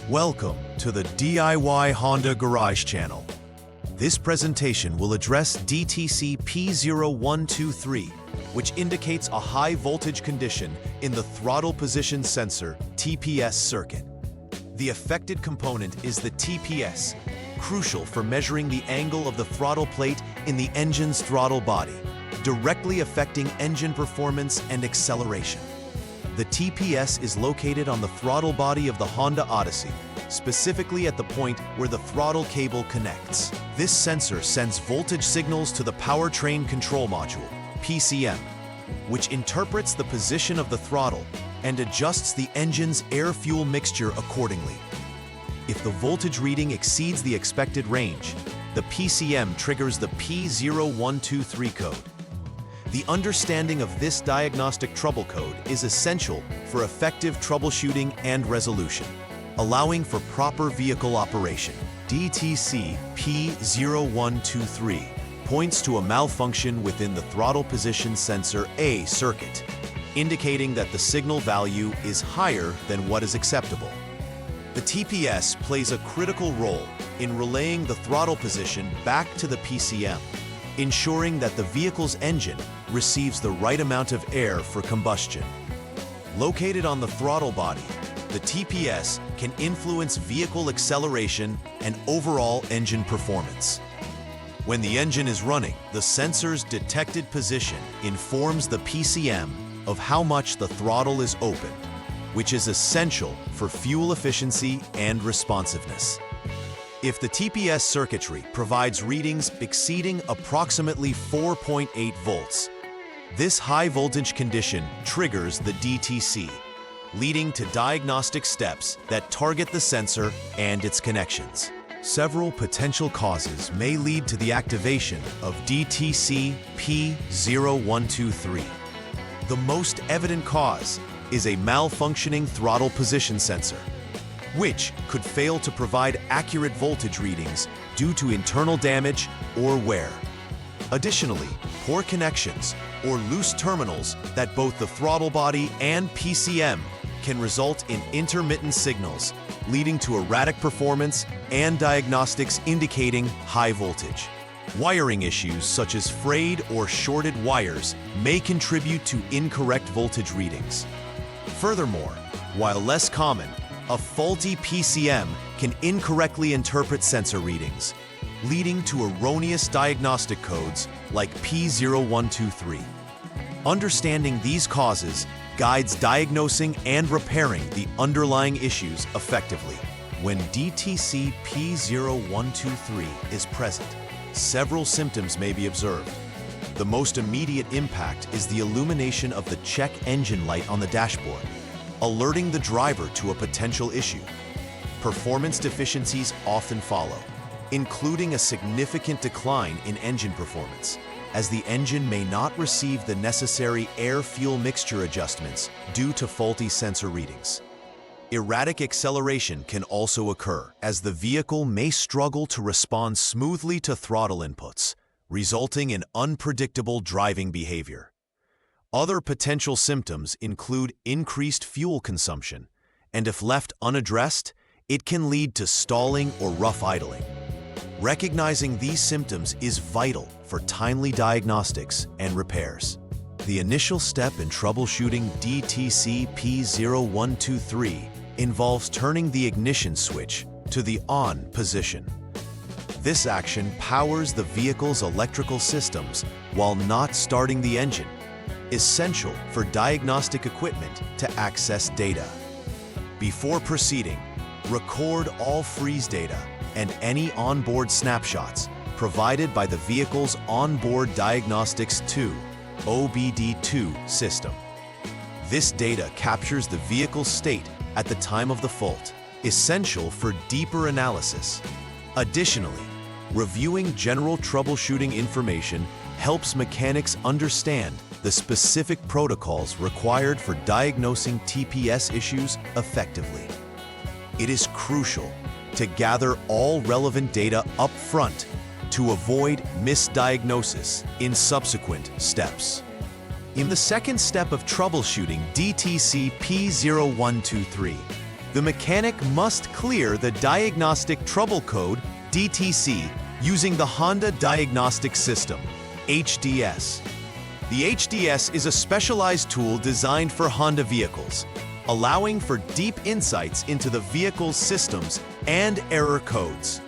Welcome to the DIY Honda Garage channel. This presentation will address DTC P0123, which indicates a high voltage condition in the Throttle Position Sensor TPS circuit. The affected component is the TPS, crucial for measuring the angle of the throttle plate in the engine's throttle body, directly affecting engine performance and acceleration. The TPS is located on the throttle body of the Honda Odyssey, specifically at the point where the throttle cable connects. This sensor sends voltage signals to the Powertrain Control Module, PCM, which interprets the position of the throttle and adjusts the engine's air-fuel mixture accordingly. If the voltage reading exceeds the expected range, the PCM triggers the P0123 code. The understanding of this diagnostic trouble code is essential for effective troubleshooting and resolution, allowing for proper vehicle operation. DTC P0123 points to a malfunction within the Throttle Position Sensor A circuit, indicating that the signal value is higher than what is acceptable. The TPS plays a critical role in relaying the throttle position back to the PCM, ensuring that the vehicle's engine receives the right amount of air for combustion. Located on the throttle body, the TPS can influence vehicle acceleration and overall engine performance. When the engine is running, the sensor's detected position informs the PCM of how much the throttle is open, which is essential for fuel efficiency and responsiveness. If the TPS circuitry provides readings exceeding approximately 4.8 volts, this high voltage condition triggers the DTC, leading to diagnostic steps that target the sensor and its connections. Several potential causes may lead to the activation of DTC P0123. The most evident cause is a malfunctioning throttle position sensor, which could fail to provide accurate voltage readings due to internal damage or wear. Additionally, poor connections or loose terminals that both the throttle body and PCM can result in intermittent signals, leading to erratic performance and diagnostics indicating high voltage. Wiring issues such as frayed or shorted wires may contribute to incorrect voltage readings. Furthermore, while less common, a faulty PCM can incorrectly interpret sensor readings, leading to erroneous diagnostic codes like P0123. Understanding these causes guides diagnosing and repairing the underlying issues effectively. When DTC P0123 is present, several symptoms may be observed. The most immediate impact is the illumination of the check engine light on the dashboard, alerting the driver to a potential issue. Performance deficiencies often follow, including a significant decline in engine performance, as the engine may not receive the necessary air-fuel mixture adjustments due to faulty sensor readings. Erratic acceleration can also occur, as the vehicle may struggle to respond smoothly to throttle inputs, resulting in unpredictable driving behavior. Other potential symptoms include increased fuel consumption, and if left unaddressed, it can lead to stalling or rough idling. Recognizing these symptoms is vital for timely diagnostics and repairs. The initial step in troubleshooting DTC P0123 involves turning the ignition switch to the on position. This action powers the vehicle's electrical systems while not starting the engine, essential for diagnostic equipment to access data. Before proceeding, record all freeze data and any onboard snapshots provided by the vehicle's Onboard Diagnostics 2 (OBD2) system. This data captures the vehicle's state at the time of the fault, essential for deeper analysis. Additionally, reviewing general troubleshooting information helps mechanics understand the specific protocols required for diagnosing TPS issues effectively. It is crucial to gather all relevant data up front to avoid misdiagnosis in subsequent steps. In the second step of troubleshooting DTC P0123, the mechanic must clear the Diagnostic Trouble Code, DTC, using the Honda Diagnostic System, HDS. The HDS is a specialized tool designed for Honda vehicles, allowing for deep insights into the vehicle's systems and error codes.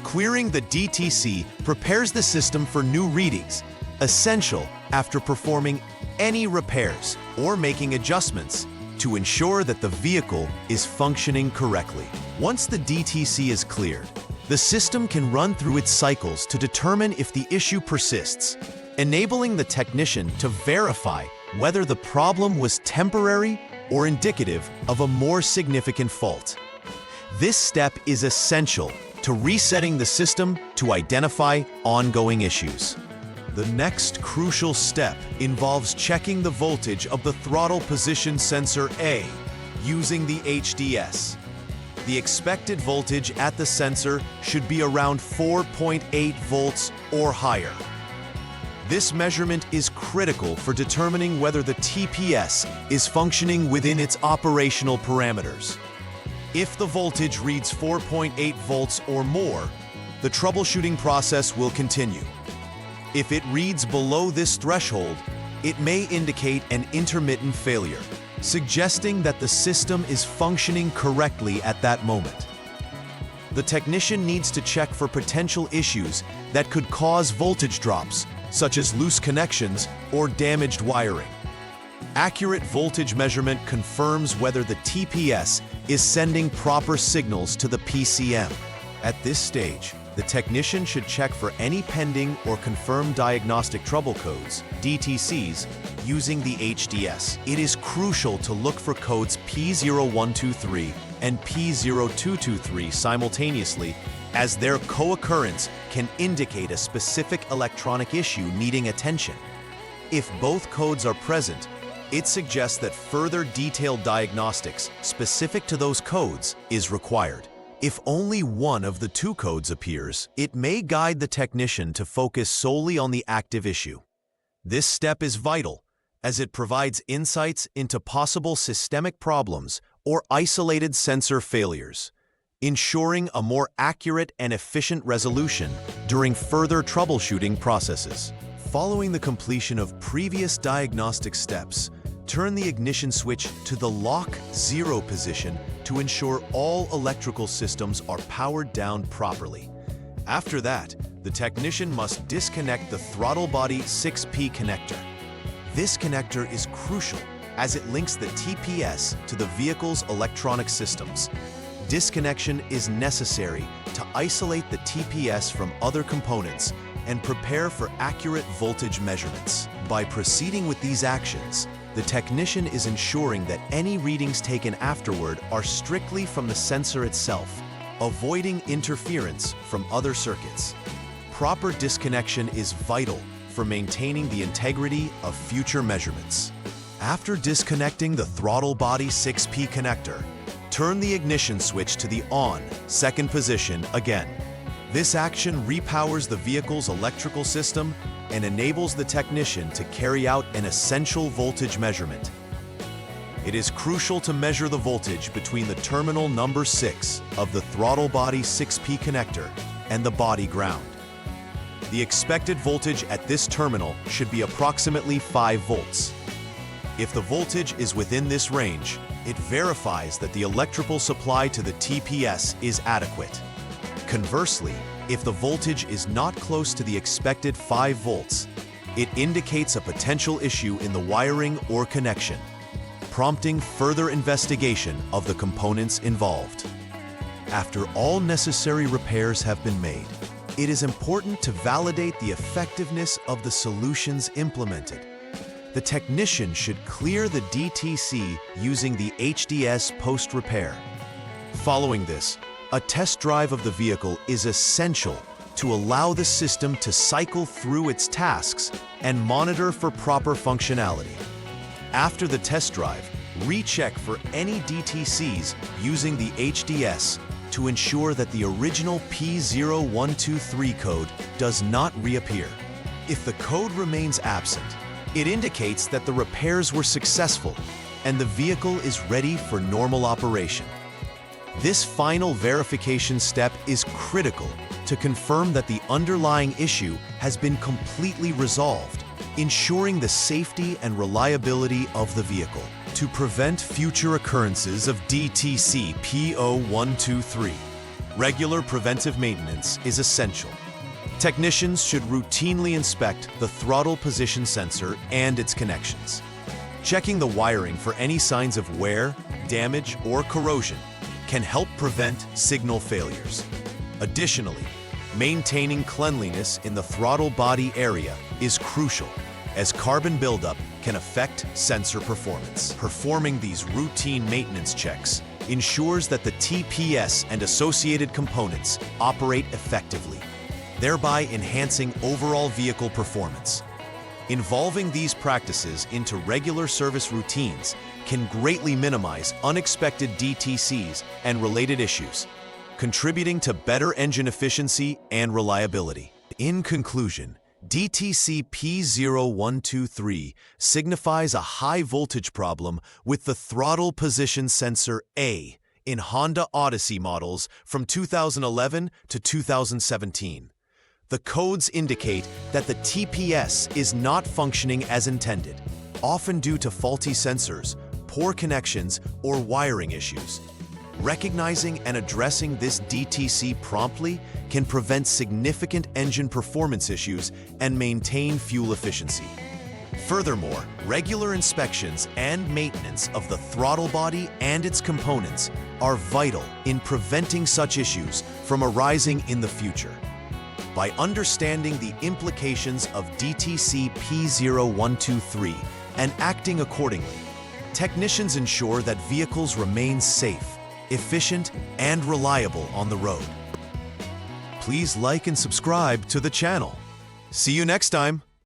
Clearing the DTC prepares the system for new readings, essential after performing any repairs or making adjustments to ensure that the vehicle is functioning correctly. Once the DTC is cleared, the system can run through its cycles to determine if the issue persists, enabling the technician to verify whether the problem was temporary or indicative of a more significant fault. This step is essential to resetting the system to identify ongoing issues. The next crucial step involves checking the voltage of the Throttle Position Sensor A using the HDS. The expected voltage at the sensor should be around 4.8 volts or higher. This measurement is critical for determining whether the TPS is functioning within its operational parameters. If the voltage reads 4.8 volts or more, the troubleshooting process will continue. If it reads below this threshold, it may indicate an intermittent failure, suggesting that the system is functioning correctly at that moment. The technician needs to check for potential issues that could cause voltage drops, such as loose connections or damaged wiring. Accurate voltage measurement confirms whether the TPS is sending proper signals to the PCM. At this stage, the technician should check for any pending or confirmed diagnostic trouble codes, DTCs, using the HDS. It is crucial to look for codes P0123 and P0223 simultaneously, as their co-occurrence can indicate a specific electronic issue needing attention. If both codes are present, it suggests that further detailed diagnostics specific to those codes is required. If only one of the two codes appears, it may guide the technician to focus solely on the active issue. This step is vital, as it provides insights into possible systemic problems or isolated sensor failures, ensuring a more accurate and efficient resolution during further troubleshooting processes. Following the completion of previous diagnostic steps, turn the ignition switch to the lock 0 position to ensure all electrical systems are powered down properly. After that, the technician must disconnect the throttle body 6P connector. This connector is crucial as it links the TPS to the vehicle's electronic systems. Disconnection is necessary to isolate the TPS from other components and prepare for accurate voltage measurements. By proceeding with these actions, the technician is ensuring that any readings taken afterward are strictly from the sensor itself, avoiding interference from other circuits. Proper disconnection is vital for maintaining the integrity of future measurements. After disconnecting the throttle body 6P connector, turn the ignition switch to the on second position again. This action repowers the vehicle's electrical system and enables the technician to carry out an essential voltage measurement. It is crucial to measure the voltage between the terminal number 6 of the throttle body 6P connector and the body ground. The expected voltage at this terminal should be approximately 5 volts. If the voltage is within this range, it verifies that the electrical supply to the TPS is adequate. Conversely, if the voltage is not close to the expected 5 volts, it indicates a potential issue in the wiring or connection, prompting further investigation of the components involved. After all necessary repairs have been made, it is important to validate the effectiveness of the solutions implemented. The technician should clear the DTC using the HDS post-repair. Following this, a test drive of the vehicle is essential to allow the system to cycle through its tasks and monitor for proper functionality. After the test drive, recheck for any DTCs using the HDS to ensure that the original P0123 code does not reappear. If the code remains absent, it indicates that the repairs were successful and the vehicle is ready for normal operation. This final verification step is critical to confirm that the underlying issue has been completely resolved, ensuring the safety and reliability of the vehicle. To prevent future occurrences of DTC P0123, regular preventive maintenance is essential. Technicians should routinely inspect the throttle position sensor and its connections, checking the wiring for any signs of wear, damage, or corrosion can help prevent signal failures. Additionally, maintaining cleanliness in the throttle body area is crucial, as carbon buildup can affect sensor performance. Performing these routine maintenance checks ensures that the TPS and associated components operate effectively, thereby enhancing overall vehicle performance. Involving these practices into regular service routines can greatly minimize unexpected DTCs and related issues, contributing to better engine efficiency and reliability. In conclusion, DTC P0123 signifies a high voltage problem with the throttle position sensor A in Honda Odyssey models from 2011 to 2017. The codes indicate that the TPS is not functioning as intended, often due to faulty sensors, poor connections, or wiring issues. Recognizing and addressing this DTC promptly can prevent significant engine performance issues and maintain fuel efficiency. Furthermore, regular inspections and maintenance of the throttle body and its components are vital in preventing such issues from arising in the future. By understanding the implications of DTC P0123 and acting accordingly, technicians ensure that vehicles remain safe, efficient, and reliable on the road. Please like and subscribe to the channel. See you next time.